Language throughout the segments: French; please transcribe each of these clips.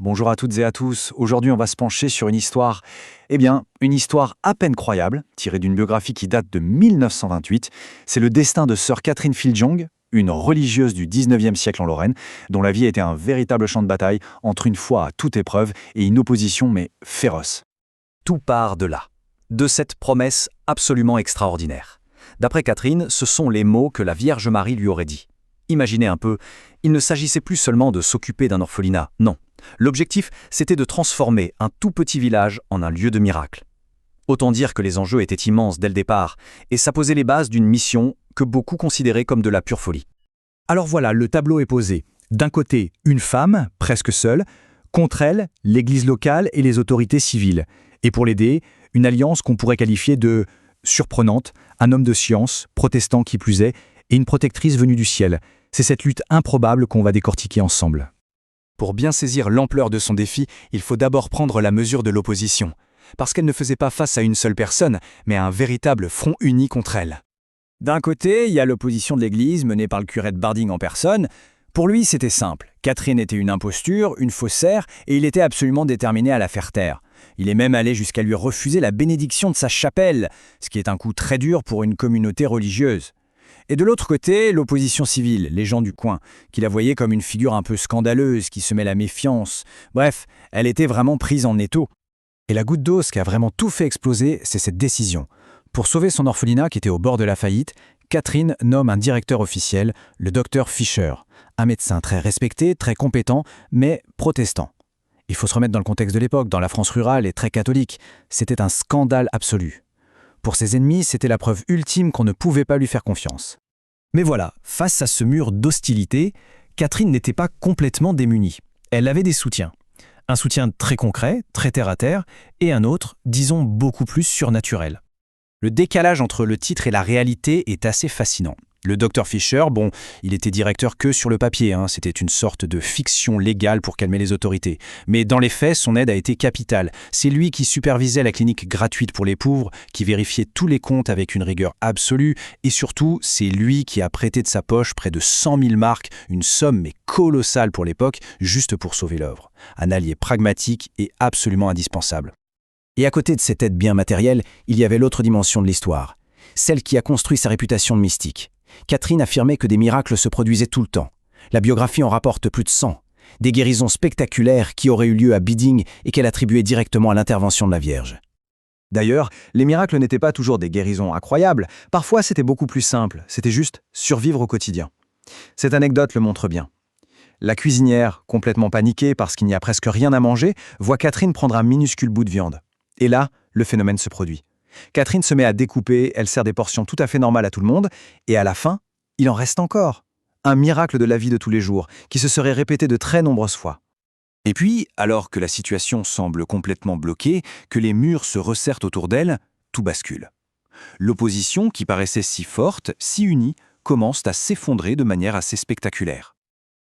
Bonjour à toutes et à tous. Aujourd'hui, on va se pencher sur une histoire à peine croyable, tirée d'une biographie qui date de 1928. C'est le destin de sœur Catherine Filjong, une religieuse du 19e siècle en Lorraine, dont la vie était un véritable champ de bataille entre une foi à toute épreuve et une opposition mais féroce. Tout part de là, de cette promesse absolument extraordinaire. D'après Catherine, ce sont les mots que la Vierge Marie lui aurait dit. Imaginez un peu, il ne s'agissait plus seulement de s'occuper d'un orphelinat, non. L'objectif, c'était de transformer un tout petit village en un lieu de miracle. Autant dire que les enjeux étaient immenses dès le départ, et ça posait les bases d'une mission que beaucoup considéraient comme de la pure folie. Alors voilà, le tableau est posé. D'un côté, une femme, presque seule, contre elle, l'église locale et les autorités civiles. Et pour l'aider, une alliance qu'on pourrait qualifier de surprenante, un homme de science, protestant qui plus est, et une protectrice venue du ciel. C'est cette lutte improbable qu'on va décortiquer ensemble. Pour bien saisir l'ampleur de son défi, il faut d'abord prendre la mesure de l'opposition, parce qu'elle ne faisait pas face à une seule personne, mais à un véritable front uni contre elle. D'un côté, il y a l'opposition de l'Église menée par le curé de Barding en personne. Pour lui, c'était simple. Catherine était une imposture, une faussaire, et il était absolument déterminé à la faire taire. Il est même allé jusqu'à lui refuser la bénédiction de sa chapelle, ce qui est un coup très dur pour une communauté religieuse. Et de l'autre côté, l'opposition civile, les gens du coin, qui la voyaient comme une figure un peu scandaleuse, qui semait la méfiance. Bref, elle était vraiment prise en étau. Et la goutte d'eau, ce qui a vraiment tout fait exploser, c'est cette décision. Pour sauver son orphelinat qui était au bord de la faillite, Catherine nomme un directeur officiel, le docteur Fischer, un médecin très respecté, très compétent, mais protestant. Il faut se remettre dans le contexte de l'époque, dans la France rurale et très catholique. C'était un scandale absolu. Pour ses ennemis, c'était la preuve ultime qu'on ne pouvait pas lui faire confiance. Mais voilà, face à ce mur d'hostilité, Catherine n'était pas complètement démunie. Elle avait des soutiens. Un soutien très concret, très terre-à-terre, et un autre, disons, beaucoup plus surnaturel. Le décalage entre le titre et la réalité est assez fascinant. Le docteur Fischer, il était directeur que sur le papier, c'était une sorte de fiction légale pour calmer les autorités. Mais dans les faits, son aide a été capitale. C'est lui qui supervisait la clinique gratuite pour les pauvres, qui vérifiait tous les comptes avec une rigueur absolue, et surtout, c'est lui qui a prêté de sa poche près de 100 000 marks, une somme mais colossale pour l'époque, juste pour sauver l'œuvre. Un allié pragmatique et absolument indispensable. Et à côté de cette aide bien matérielle, il y avait l'autre dimension de l'histoire, celle qui a construit sa réputation de mystique. Catherine affirmait que des miracles se produisaient tout le temps. La biographie en rapporte plus de 100. Des guérisons spectaculaires qui auraient eu lieu à Biding et qu'elle attribuait directement à l'intervention de la Vierge. D'ailleurs, les miracles n'étaient pas toujours des guérisons incroyables, parfois c'était beaucoup plus simple, c'était juste survivre au quotidien. Cette anecdote le montre bien. La cuisinière, complètement paniquée parce qu'il n'y a presque rien à manger, voit Catherine prendre un minuscule bout de viande. Et là, le phénomène se produit. Catherine se met à découper, elle sert des portions tout à fait normales à tout le monde, et à la fin, il en reste encore. Un miracle de la vie de tous les jours, qui se serait répété de très nombreuses fois. Et puis, alors que la situation semble complètement bloquée, que les murs se resserrent autour d'elle, tout bascule. L'opposition, qui paraissait si forte, si unie, commence à s'effondrer de manière assez spectaculaire.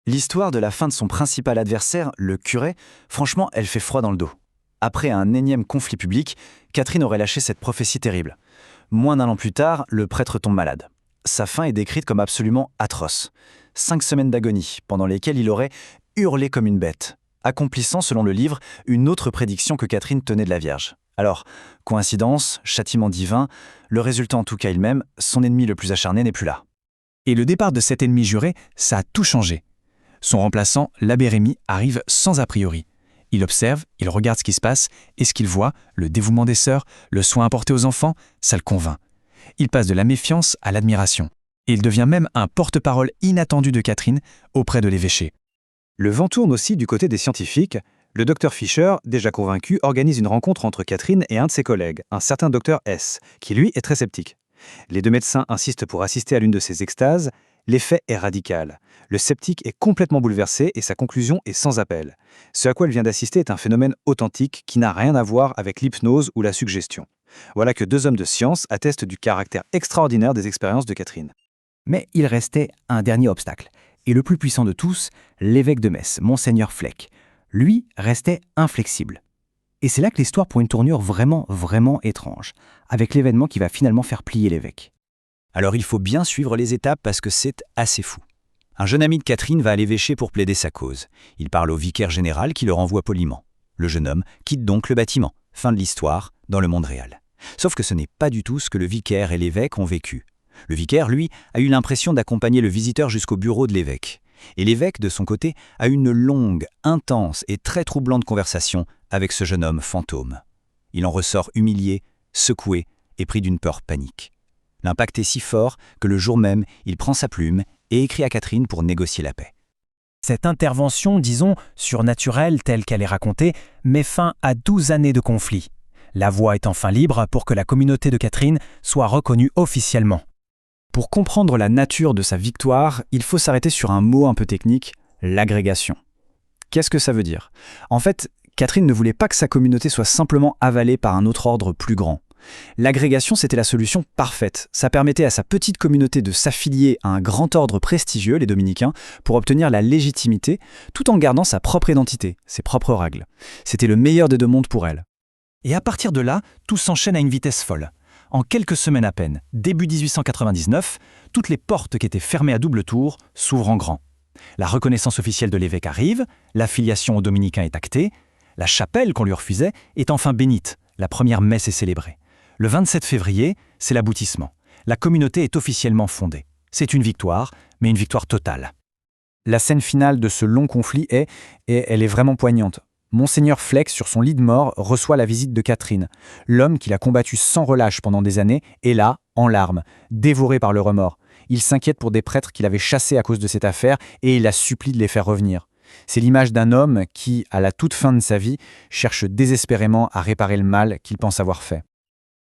L'histoire de la fin de son principal adversaire, le curé, franchement, elle fait froid dans le dos. Après un énième conflit public, Catherine aurait lâché cette prophétie terrible. Moins d'1 an plus tard, le prêtre tombe malade. Sa fin est décrite comme absolument atroce. 5 semaines d'agonie, pendant lesquelles il aurait hurlé comme une bête, accomplissant, selon le livre, une autre prédiction que Catherine tenait de la Vierge. Alors, coïncidence, châtiment divin, le résultat en tout cas il-même, son ennemi le plus acharné n'est plus là. Et le départ de cet ennemi juré, ça a tout changé. Son remplaçant, l'abbé Rémy, arrive sans a priori. Il observe, il regarde ce qui se passe, et ce qu'il voit, le dévouement des sœurs, le soin apporté aux enfants, ça le convainc. Il passe de la méfiance à l'admiration. Et il devient même un porte-parole inattendu de Catherine auprès de l'évêché. Le vent tourne aussi du côté des scientifiques. Le docteur Fischer, déjà convaincu, organise une rencontre entre Catherine et un de ses collègues, un certain docteur S., qui lui est très sceptique. Les deux médecins insistent pour assister à l'une de ces extases. L'effet est radical. Le sceptique est complètement bouleversé et sa conclusion est sans appel. Ce à quoi elle vient d'assister est un phénomène authentique qui n'a rien à voir avec l'hypnose ou la suggestion. Voilà que 2 hommes de science attestent du caractère extraordinaire des expériences de Catherine. Mais il restait un dernier obstacle. Et le plus puissant de tous, l'évêque de Metz, Monseigneur Fleck. Lui restait inflexible. Et c'est là que l'histoire prend une tournure vraiment, vraiment étrange, avec l'événement qui va finalement faire plier l'évêque. Alors il faut bien suivre les étapes parce que c'est assez fou. Un jeune ami de Catherine va à l'évêché pour plaider sa cause. Il parle au vicaire général qui le renvoie poliment. Le jeune homme quitte donc le bâtiment. Fin de l'histoire, dans le monde réel. Sauf que ce n'est pas du tout ce que le vicaire et l'évêque ont vécu. Le vicaire, lui, a eu l'impression d'accompagner le visiteur jusqu'au bureau de l'évêque. Et l'évêque, de son côté, a eu une longue, intense et très troublante conversation avec ce jeune homme fantôme. Il en ressort humilié, secoué et pris d'une peur panique. L'impact est si fort que le jour même, il prend sa plume et écrit à Catherine pour négocier la paix. Cette intervention, disons, surnaturelle telle qu'elle est racontée, met fin à 12 années de conflit. La voie est enfin libre pour que la communauté de Catherine soit reconnue officiellement. Pour comprendre la nature de sa victoire, il faut s'arrêter sur un mot un peu technique, l'agrégation. Qu'est-ce que ça veut dire? En fait, Catherine ne voulait pas que sa communauté soit simplement avalée par un autre ordre plus grand. L'agrégation, c'était la solution parfaite. Ça permettait à sa petite communauté de s'affilier à un grand ordre prestigieux, les dominicains, pour obtenir la légitimité, tout en gardant sa propre identité, ses propres règles. C'était le meilleur des deux mondes pour elle. Et à partir de là, tout s'enchaîne à une vitesse folle. En quelques semaines à peine, début 1899, toutes les portes qui étaient fermées à double tour s'ouvrent en grand. La reconnaissance officielle de l'évêque arrive, l'affiliation aux dominicains est actée, la chapelle qu'on lui refusait est enfin bénite, la première messe est célébrée. Le 27 février, c'est l'aboutissement. La communauté est officiellement fondée. C'est une victoire, mais une victoire totale. La scène finale de ce long conflit et elle est vraiment poignante. Monseigneur Fleck, sur son lit de mort, reçoit la visite de Catherine. L'homme qu'il a combattu sans relâche pendant des années est là, en larmes, dévoré par le remords. Il s'inquiète pour des prêtres qu'il avait chassés à cause de cette affaire et il la supplie de les faire revenir. C'est l'image d'un homme qui, à la toute fin de sa vie, cherche désespérément à réparer le mal qu'il pense avoir fait.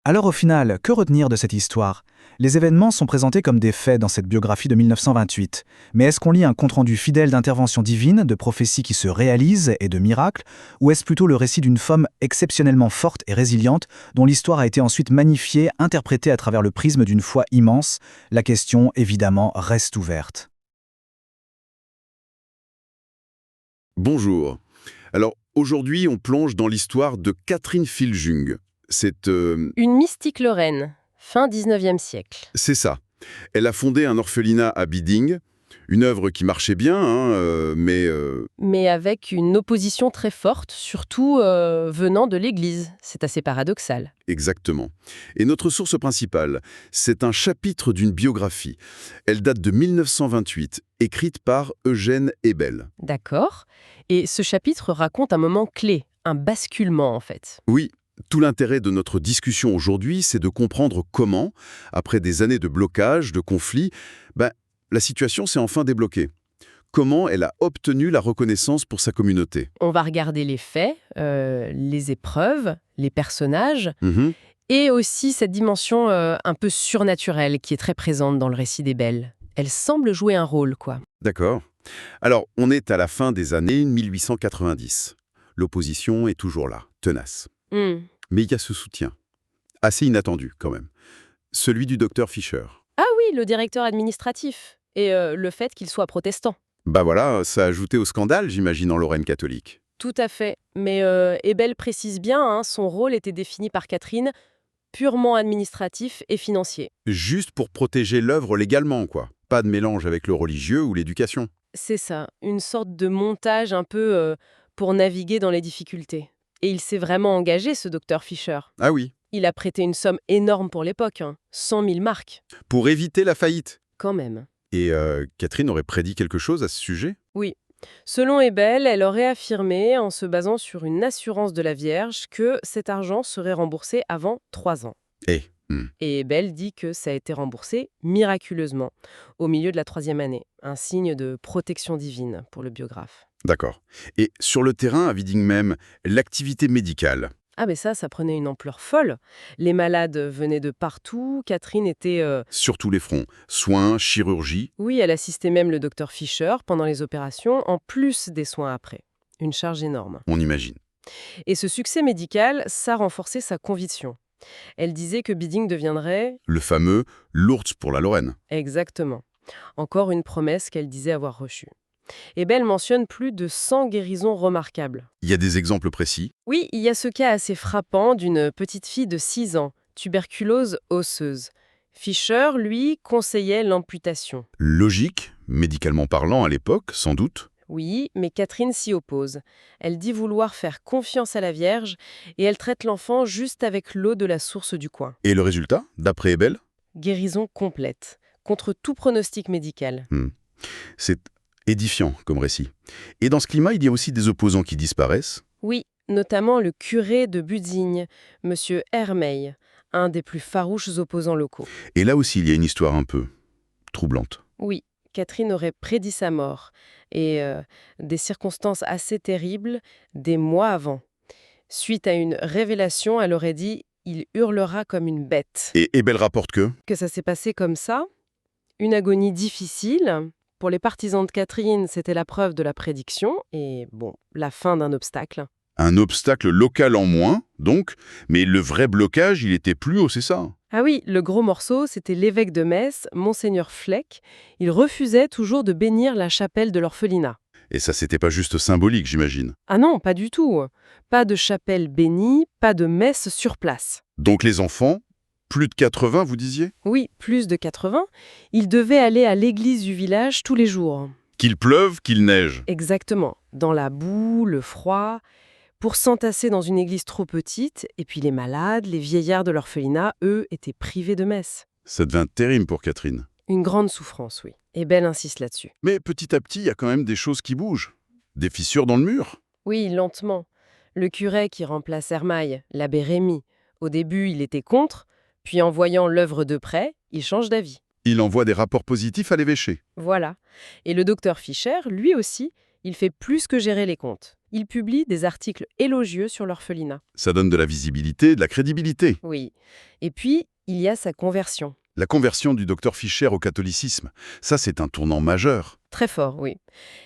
Alors au final, que retenir de cette histoire? Les événements sont présentés comme des faits dans cette biographie de 1928. Mais est-ce qu'on lit un compte-rendu fidèle d'interventions divines, de prophéties qui se réalisent et de miracles? Ou est-ce plutôt le récit d'une femme exceptionnellement forte et résiliente, dont l'histoire a été ensuite magnifiée, interprétée à travers le prisme d'une foi immense? La question, évidemment, reste ouverte. Bonjour. Alors, aujourd'hui, on plonge dans l'histoire de Catherine Filjung. C'est Une mystique lorraine, fin 19e siècle. ça. Elle a fondé un orphelinat à Biding, une œuvre qui marchait bien, Mais avec une opposition très forte, surtout venant de l'Église. C'est assez paradoxal. Exactement. Et notre source principale, c'est un chapitre d'une biographie. Elle date de 1928, écrite par Eugène Ebel. D'accord. Et ce chapitre raconte un moment clé, un basculement en fait. Oui, tout l'intérêt de notre discussion aujourd'hui, c'est de comprendre comment, après des années de blocage, de conflits, la situation s'est enfin débloquée. Comment elle a obtenu la reconnaissance pour sa communauté. On va regarder les faits, les épreuves, les personnages, Mhm. et aussi cette dimension un peu surnaturelle qui est très présente dans le récit d'Ebel. Elle semble jouer un rôle, quoi. D'accord. Alors, on est à la fin des années 1890. L'opposition est toujours là, tenace. Hmm. Mais il y a ce soutien, assez inattendu quand même, celui du docteur Fischer. Ah oui, le directeur administratif. Et le fait qu'il soit protestant. Voilà, ça a ajouté au scandale, j'imagine, en Lorraine catholique. Tout à fait. Mais Ebel précise bien, son rôle était défini par Catherine, purement administratif et financier. Juste pour protéger l'œuvre légalement, quoi. Pas de mélange avec le religieux ou l'éducation. C'est ça, une sorte de montage un peu pour naviguer dans les difficultés. Et il s'est vraiment engagé, ce docteur Fischer. Ah oui, Il a prêté une somme énorme pour l'époque, 100 000 marks, pour éviter la faillite. quand même. Et Catherine aurait prédit quelque chose à ce sujet? Oui. Selon Ebel, elle aurait affirmé, en se basant sur une assurance de la Vierge, que cet argent serait remboursé avant 3 ans. Et Ebel dit que ça a été remboursé miraculeusement, au milieu de la 3e année. Un signe de protection divine pour le biographe. D'accord. Et sur le terrain, à Viding même, l'activité médicale. Ah mais ça prenait une ampleur folle. Les malades venaient de partout, Catherine était... Sur tous les fronts. Soins, chirurgie. Oui, elle assistait même le docteur Fischer pendant les opérations, en plus des soins après. Une charge énorme. On imagine. Et ce succès médical, ça renforçait sa conviction. Elle disait que Biding deviendrait... Le fameux Lourdes pour la Lorraine. Exactement. Encore une promesse qu'elle disait avoir reçue. Ebel mentionne plus de 100 guérisons remarquables. Il y a des exemples précis. Oui, il y a ce cas assez frappant d'une petite fille de 6 ans, tuberculose osseuse. Fischer, lui, conseillait l'amputation. Logique, médicalement parlant à l'époque, sans doute. Oui, mais Catherine s'y oppose. Elle dit vouloir faire confiance à la Vierge et elle traite l'enfant juste avec l'eau de la source du coin. Et le résultat, d'après Ebel? Guérison complète, contre tout pronostic médical. C'est édifiant comme récit. Et dans ce climat, il y a aussi des opposants qui disparaissent. Oui, notamment le curé de Budzigne, M. Hermeil, un des plus farouches opposants locaux. Et là aussi, il y a une histoire un peu troublante. Oui, Catherine aurait prédit sa mort, et des circonstances assez terribles des mois avant. Suite à une révélation, elle aurait dit « il hurlera comme une bête ». Et Ebel rapporte que Que ça s'est passé comme ça, une agonie difficile. Pour les partisans de Catherine, c'était la preuve de la prédiction, et bon, la fin d'un obstacle. un obstacle local en moins, donc, mais le vrai blocage, il était plus haut, c'est ça? Ah oui, le gros morceau, c'était l'évêque de Metz, Monseigneur Fleck. Il refusait toujours de bénir la chapelle de l'orphelinat. Et ça, c'était pas juste symbolique, j'imagine. Ah non, pas du tout. Pas de chapelle bénie, pas de messe sur place. Donc les enfants, plus de 80, vous disiez? Oui, plus de 80. Ils devaient aller à l'église du village tous les jours. Qu'il pleuve, qu'il neige. Exactement. Dans la boue, le froid, pour s'entasser dans une église trop petite. Et puis les malades, les vieillards de l'orphelinat, eux, étaient privés de messe. Ça devint terrible pour Catherine. Une grande souffrance, oui. Et Belle insiste là-dessus. Mais petit à petit, il y a quand même des choses qui bougent. Des fissures dans le mur. Oui, lentement. Le curé qui remplace Hermaille, l'abbé Rémy, au début, il était contre, puis en voyant l'œuvre de près, il change d'avis. Il envoie des rapports positifs à l'évêché. Voilà. Et le docteur Fischer, lui aussi, il fait plus que gérer les comptes. Il publie des articles élogieux sur l'orphelinat. Ça donne de la visibilité, de la crédibilité. Oui. Et puis, il y a sa conversion. La conversion du docteur Fischer au catholicisme, ça c'est un tournant majeur. Très fort, oui.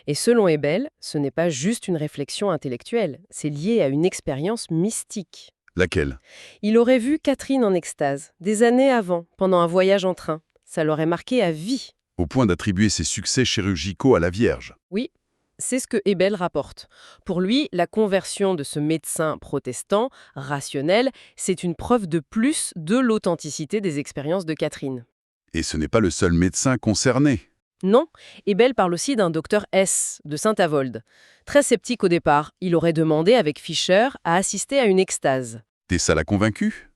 Et selon Ebel, ce n'est pas juste une réflexion intellectuelle, c'est lié à une expérience mystique. Laquelle? Il aurait vu Catherine en extase, des années avant, pendant un voyage en train. Ça l'aurait marqué à vie. Au point d'attribuer ses succès chirurgicaux à la Vierge. Oui, c'est ce que Ebel rapporte. Pour lui, la conversion de ce médecin protestant, rationnel, c'est une preuve de plus de l'authenticité des expériences de Catherine. Et ce n'est pas le seul médecin concerné. Non, Ebel parle aussi d'un docteur S, de Saint-Avold. Très sceptique au départ, il aurait demandé avec Fischer à assister à une extase. Et ça l'a convaincu?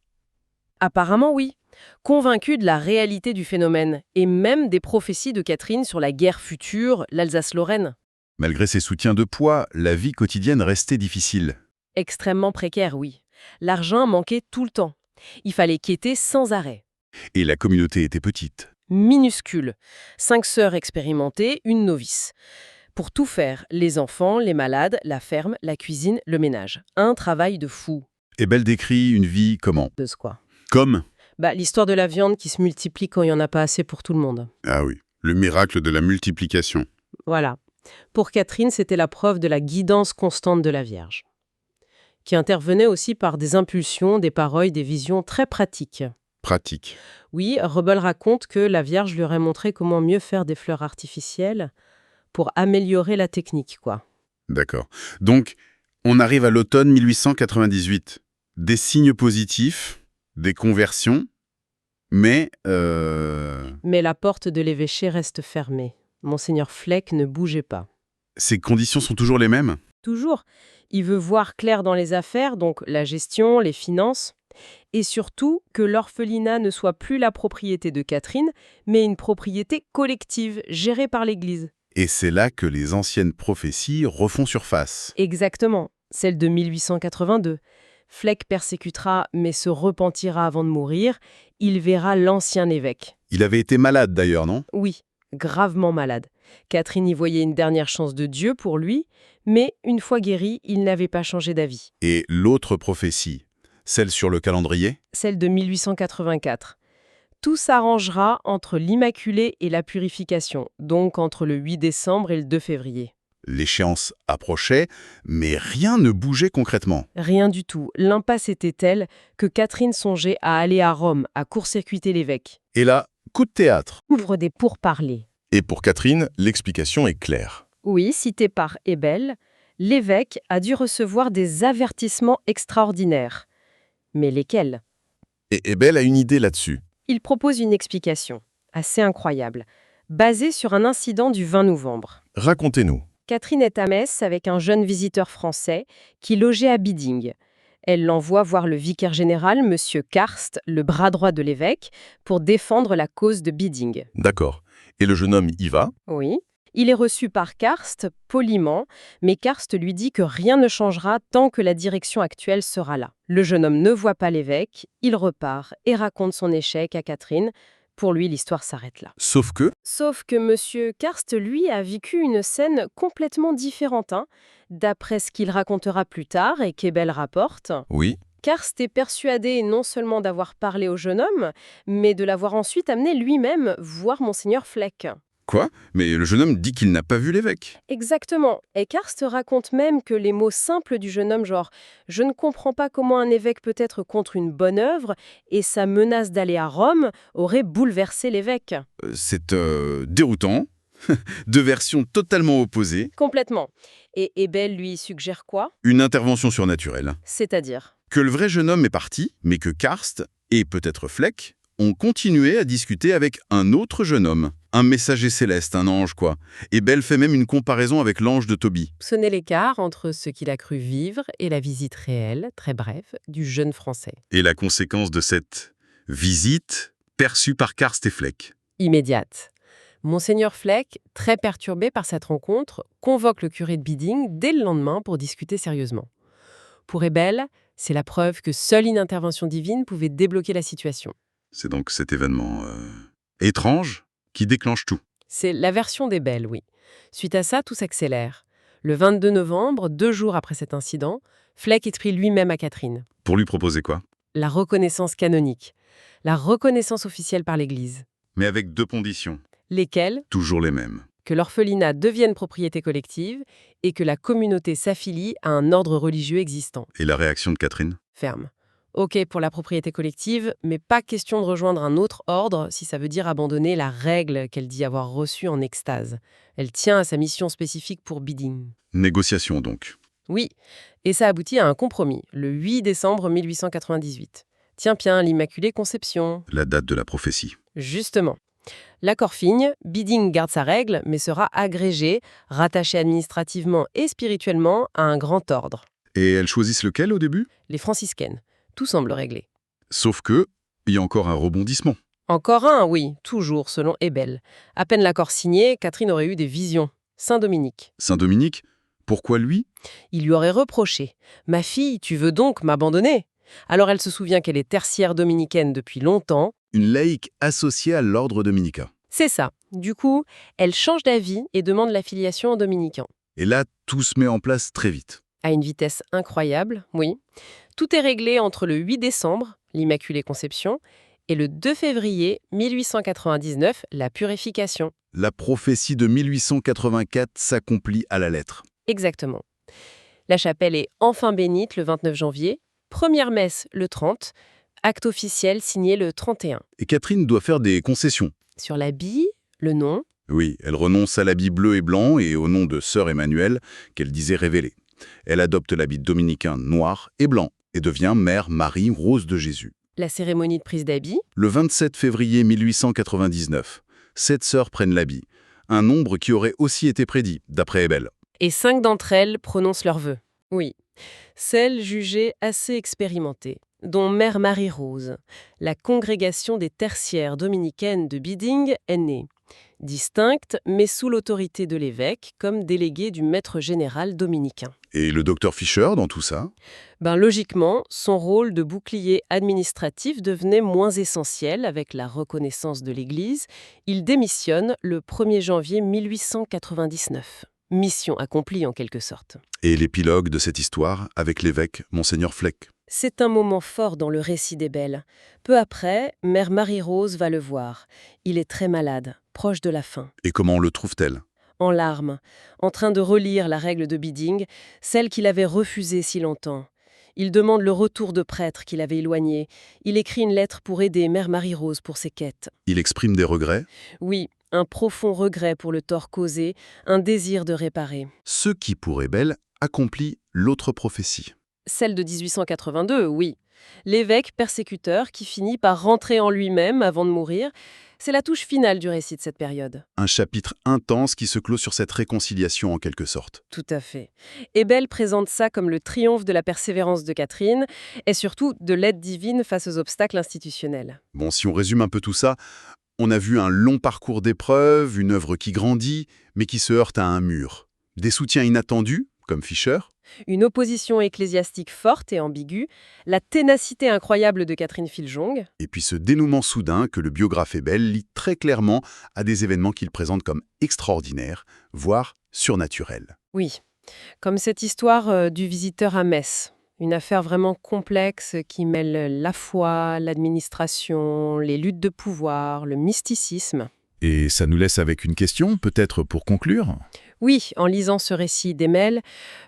Apparemment oui, convaincu de la réalité du phénomène, et même des prophéties de Catherine sur la guerre future, l'Alsace-Lorraine. Malgré ses soutiens de poids, la vie quotidienne restait difficile. Extrêmement précaire, oui. L'argent manquait tout le temps. Il fallait quêter sans arrêt. Et la communauté était petite. Minuscule. 5 sœurs expérimentées, une novice. Pour tout faire, les enfants, les malades, la ferme, la cuisine, le ménage. Un travail de fou. Ebel décrit une vie comment? De ce quoi? Comme? L'histoire de la viande qui se multiplie quand il n'y en a pas assez pour tout le monde. Ah oui, le miracle de la multiplication. Voilà. Pour Catherine, c'était la preuve de la guidance constante de la Vierge, qui intervenait aussi par des impulsions, des paroles, des visions très pratiques. Pratique. Oui, Rebel raconte que la Vierge lui aurait montré comment mieux faire des fleurs artificielles pour améliorer la technique, quoi. D'accord. Donc, on arrive à l'automne 1898. Des signes positifs, des conversions, mais la porte de l'évêché reste fermée. Monseigneur Fleck ne bougeait pas. ces conditions sont toujours les mêmes? Toujours. Il veut voir clair dans les affaires, donc la gestion, les finances, et surtout que l'orphelinat ne soit plus la propriété de Catherine, mais une propriété collective, gérée par l'Église. Et c'est là que les anciennes prophéties refont surface. Exactement, celle de 1882. Fleck persécutera, mais se repentira avant de mourir. Il verra l'ancien évêque. Il avait été malade d'ailleurs, non? Oui, gravement malade. Catherine y voyait une dernière chance de Dieu pour lui, mais une fois guéri, il n'avait pas changé d'avis. Et l'autre prophétie, celle sur le calendrier? Celle de 1884. Tout s'arrangera entre l'Immaculée et la Purification, donc entre le 8 décembre et le 2 février. L'échéance approchait, mais rien ne bougeait concrètement. Rien du tout. L'impasse était telle que Catherine songeait à aller à Rome, à court-circuiter l'évêque. Et là, coup de théâtre. Ouvre des pourparlers. Et pour Catherine, l'explication est claire. Oui, cité par Ebel, l'évêque a dû recevoir des avertissements extraordinaires. Mais lesquels? Et Ebel a une idée là-dessus. Il propose une explication, assez incroyable. basée sur un incident du 20 novembre. Racontez-nous. Catherine est à Metz avec un jeune visiteur français qui logeait à Biding. Elle l'envoie voir le vicaire général, M. Karst, le bras droit de l'évêque, pour défendre la cause de Biding. D'accord. Et le jeune homme y va? Oui. Il est reçu par Karst, poliment, mais Karst lui dit que rien ne changera tant que la direction actuelle sera là. Le jeune homme ne voit pas l'évêque, il repart et raconte son échec à Catherine. Pour lui, l'histoire s'arrête là. Sauf que... Sauf que M. Karst, lui, a vécu une scène complètement différente, d'après ce qu'il racontera plus tard et qu'Ebel rapporte. Oui. Karst est persuadé non seulement d'avoir parlé au jeune homme, mais de l'avoir ensuite amené lui-même voir Monseigneur Fleck. Quoi? Mais le jeune homme dit qu'il n'a pas vu l'évêque. Exactement. Et Karst raconte même que les mots simples du jeune homme, genre « Je ne comprends pas comment un évêque peut être contre une bonne œuvre » et sa menace d'aller à Rome auraient bouleversé l'évêque. C'est déroutant. Deux versions totalement opposées. Complètement. Et Ebel lui suggère quoi? Une intervention surnaturelle. C'est-à-dire? Que le vrai jeune homme est parti, mais que Karst, et peut-être Fleck, ont continué à discuter avec un autre jeune homme. Un messager céleste, un ange quoi. Et Bell fait même une comparaison avec l'ange de Tobie. Sonner l'écart entre ce qu'il a cru vivre et la visite réelle, très brève, du jeune Français. Et la conséquence de cette visite perçue par Karst et Fleck. Immédiate. Monseigneur Fleck, très perturbé par cette rencontre, convoque le curé de Biding dès le lendemain pour discuter sérieusement. Pour Ebel, c'est la preuve que seule une intervention divine pouvait débloquer la situation. C'est donc cet événement étrange qui déclenche tout. C'est la version d'Ebel, oui. Suite à ça, tout s'accélère. Le 22 novembre, 2 jours après cet incident, Fleck écrit lui-même à Catherine. Pour lui proposer quoi? La reconnaissance canonique. La reconnaissance officielle par l'Église. Mais avec 2 conditions. Lesquelles? Toujours les mêmes. Que l'orphelinat devienne propriété collective et que la communauté s'affilie à un ordre religieux existant. Et la réaction de Catherine? Ferme. OK pour la propriété collective, mais pas question de rejoindre un autre ordre si ça veut dire abandonner la règle qu'elle dit avoir reçue en extase. Elle tient à sa mission spécifique pour Biding. Négociation donc. Oui, et ça aboutit à un compromis, le 8 décembre 1898. Tiens, l'Immaculée Conception. La date de la prophétie. Justement. L'accord figne, Biding garde sa règle, mais sera agrégé, rattaché administrativement et spirituellement à un grand ordre. Et elles choisissent lequel au début? Les franciscaines. Tout semble réglé. Sauf que, il y a encore un rebondissement. Encore un, oui, toujours selon Ebel. À peine l'accord signé, Catherine aurait eu des visions. Saint-Dominique. Saint-Dominique? Pourquoi lui? Il lui aurait reproché. « Ma fille, tu veux donc m'abandonner ?» Alors elle se souvient qu'elle est tertiaire dominicaine depuis longtemps. Une laïque associée à l'ordre dominicain. C'est ça. Du coup, elle change d'avis et demande l'affiliation aux dominicains. Et là, tout se met en place très vite. À une vitesse incroyable, oui. Tout est réglé entre le 8 décembre, l'Immaculée Conception, et le 2 février 1899, la purification. La prophétie de 1884 s'accomplit à la lettre. Exactement. La chapelle est enfin bénite le 29 janvier, première messe le 30, acte officiel signé le 31. Et Catherine doit faire des concessions. Sur l'habit, le nom. Oui, elle renonce à l'habit bleu et blanc et au nom de sœur Emmanuelle, qu'elle disait révéler. Elle adopte l'habit dominicain noir et blanc et devient mère Marie Rose de Jésus. La cérémonie de prise d'habit. Le 27 février 1899, 7 sœurs prennent l'habit, un nombre qui aurait aussi été prédit, d'après Ebel. Et 5 d'entre elles prononcent leurs vœux. Oui, celles jugées assez expérimentées, dont Mère Marie-Rose. La congrégation des tertiaires dominicaines de Biding est née. Distincte, mais sous l'autorité de l'évêque, comme déléguée du maître général dominicain. Et le docteur Fischer dans tout ça? Logiquement, son rôle de bouclier administratif devenait moins essentiel avec la reconnaissance de l'Église. Il démissionne le 1er janvier 1899. Mission accomplie en quelque sorte. Et l'épilogue de cette histoire avec l'évêque Monseigneur Fleck. C'est un moment fort dans le récit d'Ebel. Peu après, Mère Marie-Rose va le voir. Il est très malade, proche de la fin. Et comment le trouve-t-elle? En larmes, en train de relire la règle de Biding, celle qu'il avait refusée si longtemps. Il demande le retour de prêtre qu'il avait éloigné. Il écrit une lettre pour aider Mère Marie-Rose pour ses quêtes. Il exprime des regrets? Oui, un profond regret pour le tort causé, un désir de réparer. Ce qui, pour Ebel, accomplit l'autre prophétie. Celle de 1882, oui. L'évêque persécuteur qui finit par rentrer en lui-même avant de mourir, C'est la touche finale du récit de cette période. Un chapitre intense qui se clôt sur cette réconciliation en quelque sorte. Tout à fait. Ebel présente ça comme le triomphe de la persévérance de Catherine et surtout de l'aide divine face aux obstacles institutionnels. Bon, si on résume un peu tout ça, on a vu un long parcours d'épreuves, une œuvre qui grandit, mais qui se heurte à un mur. Des soutiens inattendus, comme Fischer, Une opposition ecclésiastique forte et ambiguë, la ténacité incroyable de Catherine Filjong. et puis ce dénouement soudain que le biographe Ebel lie très clairement à des événements qu'il présente comme extraordinaires, voire surnaturels. Oui, comme cette histoire du visiteur à Metz. Une affaire vraiment complexe qui mêle la foi, l'administration, les luttes de pouvoir, le mysticisme. Et ça nous laisse avec une question, peut-être pour conclure. Oui, en lisant ce récit d'Emel,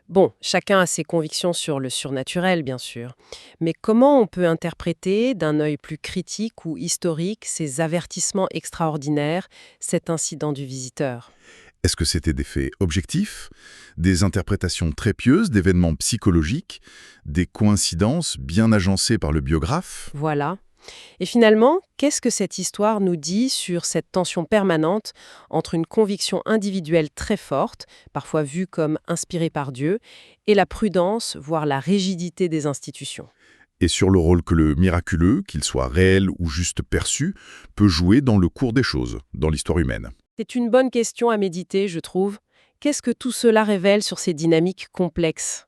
bon, chacun a ses convictions sur le surnaturel, bien sûr. Mais comment on peut interpréter, d'un œil plus critique ou historique, ces avertissements extraordinaires, cet incident du visiteur ? Est-ce que c'était des faits objectifs, des interprétations très pieuses d'événements psychologiques, des coïncidences bien agencées par le biographe? Voilà. Et finalement, qu'est-ce que cette histoire nous dit sur cette tension permanente entre une conviction individuelle très forte, parfois vue comme inspirée par Dieu, et la prudence, voire la rigidité des institutions ? Et sur le rôle que le miraculeux, qu'il soit réel ou juste perçu, peut jouer dans le cours des choses, dans l'histoire humaine. C'est une bonne question à méditer, je trouve. Qu'est-ce que tout cela révèle sur ces dynamiques complexes ?